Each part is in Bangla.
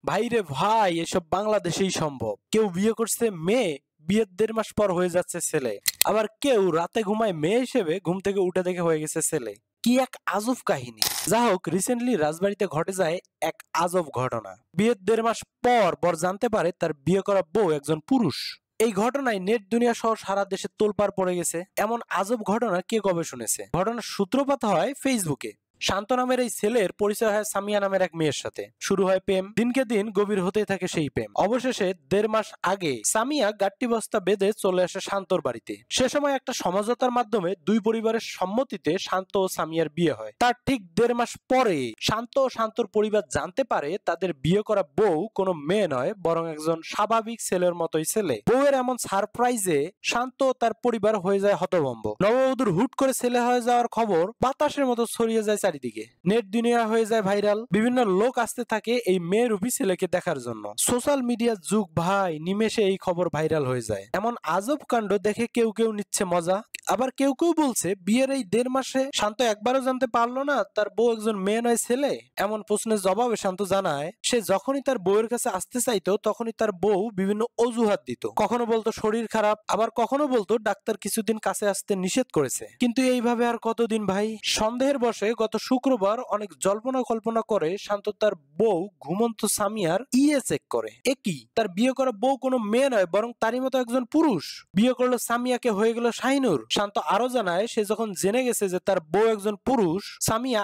ভাইরে ভাই, এসব বাংলাদেশেই সম্ভব। কেউ বিয়ে করছে মেয়ে, বিয়ের 1.5 মাস পর হয়ে যাচ্ছে ছেলে। আবার কেউ রাতে ঘুমায় মেয়ে হিসেবে, ঘুম থেকে উঠে দেখে হয়ে গেছে ছেলে। কি এক আজব কাহিনী। যা হোক, রিসেন্টলি রাজবাড়িতে ঘটে যায় এক আজব ঘটনা। বিয়ের 1.5 মাস পর বর জানতে পারে তার বিয়ে করা বউ একজন পুরুষ। এই ঘটনায় নেট দুনিয়া সহ সারা দেশে তোলপাড় পড়ে গেছে। এমন আজব ঘটনা কে কবে শুনেছে? ঘটনার সূত্রপাত হয় ফেসবুকে। শান্ত নামের এই ছেলের পরিচয় হয় সামিয়া নামের এক মেয়ের সাথে। শুরু হয় প্রেম, দিনকে দিন গভীর হতে থাকে সেই প্রেম। অবশেষে 1.5 মাস আগে সামিয়া গাট্টি বস্তা বেঁধে চলে আসে শান্তর বাড়িতে। সে সময় একটা সমঝোতার মাধ্যমে দুই পরিবারের সম্মতিতে শান্ত ও সামিয়ার বিয়ে হয়। তার ঠিক 1.5 মাস পরে শান্ত ও শান্তর পরিবার জানতে পারে তাদের বিয়ে করা বউ কোনো মেয়ে নয়, বরং একজন স্বাভাবিক ছেলের মতোই ছেলে। বউয়ের এমন সারপ্রাইজে শান্ত ও তার পরিবার হয়ে যায় হতভম্ব। নববধূর হুট করে ছেলে হয়ে যাওয়ার খবর বাতাসের মতো ছড়িয়ে যায় চারিদিকে। নেট দুনিয়া হয়ে যায় ভাইরাল। বিভিন্ন লোক আসতে থাকে এই মেয়েরূপী ছেলেকে দেখার জন্য। সোশ্যাল মিডিয়ার যুগ ভাই, নিমেষে এই খবর ভাইরাল হয়ে যায়। এমন আজব কাণ্ড দেখে কেউ কেউ নিচ্ছে মজা, আবার কেউ কেউ বলছে বিয়ের এই 1.5 মাসে শান্ত একবারও জানতে পারলো না তার বউ একজন মেয়ে নয় ছেলে। এমন প্রশ্নের জবাবে শান্ত জানায় সে যখনই তার বউয়ের কাছে আসতে চাইতো তখনই তার বউ বিভিন্ন অজুহাত দিত। কখনো বলতো শরীর খারাপ, আবার কখনো বলতো ডাক্তার কিছুদিন কাছে আসতে নিষেধ করেছে। কিন্তু এইভাবে আর কতদিন ভাই? সন্দেহের বশে গত শুক্রবার অনেক জল্পনা কল্পনা করে শান্ত তার বউ ঘুমন্ত সামিয়ার চেক করে। একই, তার বিয়ে করা বউ কোনো মেয়ে নয়, বরং তারই মতো একজন পুরুষ। বিয়ে করলো সামিয়াকে, হয়ে গেল শাহিনুর। শান্ত আরো জানায় সে যখন জেনে গেছে যে তার বউ একজন পুরুষ, সামিয়া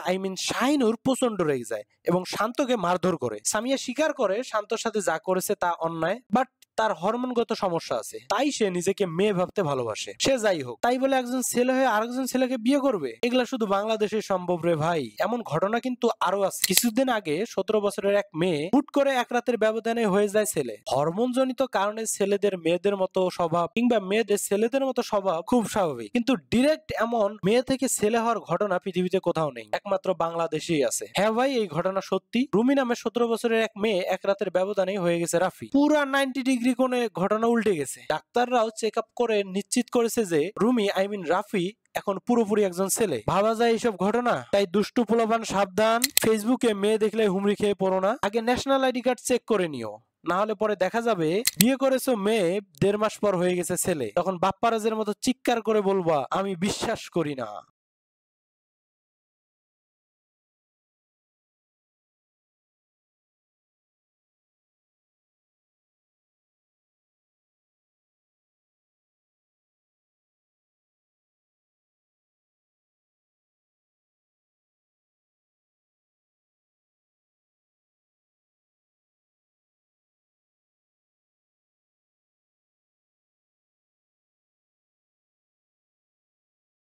শাহিনুর প্রচন্ড রেগে যায় এবং শান্তকে মারধর করে। সামিয়া স্বীকার করে শান্তর সাথে যা করেছে তা অন্যায়, বাট তার হরমোনগত সমস্যা আছে, তাই সে নিজেকে মেয়ে ভাবতে ভালোবাসে। সে যাই হোক, তাই বলে একজন ছেলে হয়ে আরেকজন ছেলেকে বিয়ে করবে? এগুলা শুধু বাংলাদেশে সম্ভব রে ভাই। এমন ঘটনা কিন্তু আরো আছে। কিছুদিন আগে 17 বছরের এক মেয়ে হুট করে এক রাতের ব্যবধানে হয়ে যায় ছেলে। হরমোন জনিত কারণে ছেলেদের মেয়েদের মতো স্বভাব, কিংবা মেয়েদের ছেলেদের মতো স্বভাব খুব স্বাভাবিক, কিন্তু ডিরেক্ট এমন মেয়ে থেকে ছেলে হওয়ার ঘটনা পৃথিবীতে কোথাও নেই, একমাত্র বাংলাদেশেই আছে। হ্যাঁ ভাই, এই ঘটনা সত্যি। রুমি নামে 17 বছরের এক মেয়ে এক রাতের ব্যবধানে হয়ে গেছে রাফি। পুরা 90 ডিগ্রি কোণে ঘটনা উল্টে গেছে। ডাক্তাররাও চেক আপ করে নিশ্চিত করেছে যে রুমি রাফি এখন পুরোপুরি একজন ছেলে। ভাবা যায় এইসব ঘটনা? তাই দুষ্টু পোলাপান সাবধান। ফেসবুকে মেয়ে দেখলে হুমড়ি খেয়ে পড়ো না। আগে ন্যাশনাল আইডি কার্ড চেক করে নিও, না হলে পরে দেখা যাবে বিয়ে করেছো মেয়ে, 1.5 মাস পর হয়ে গেছে ছেলে। তখন বাপ্পারাজের মতো চিৎকার করে বলবা আমি বিশ্বাস করি না।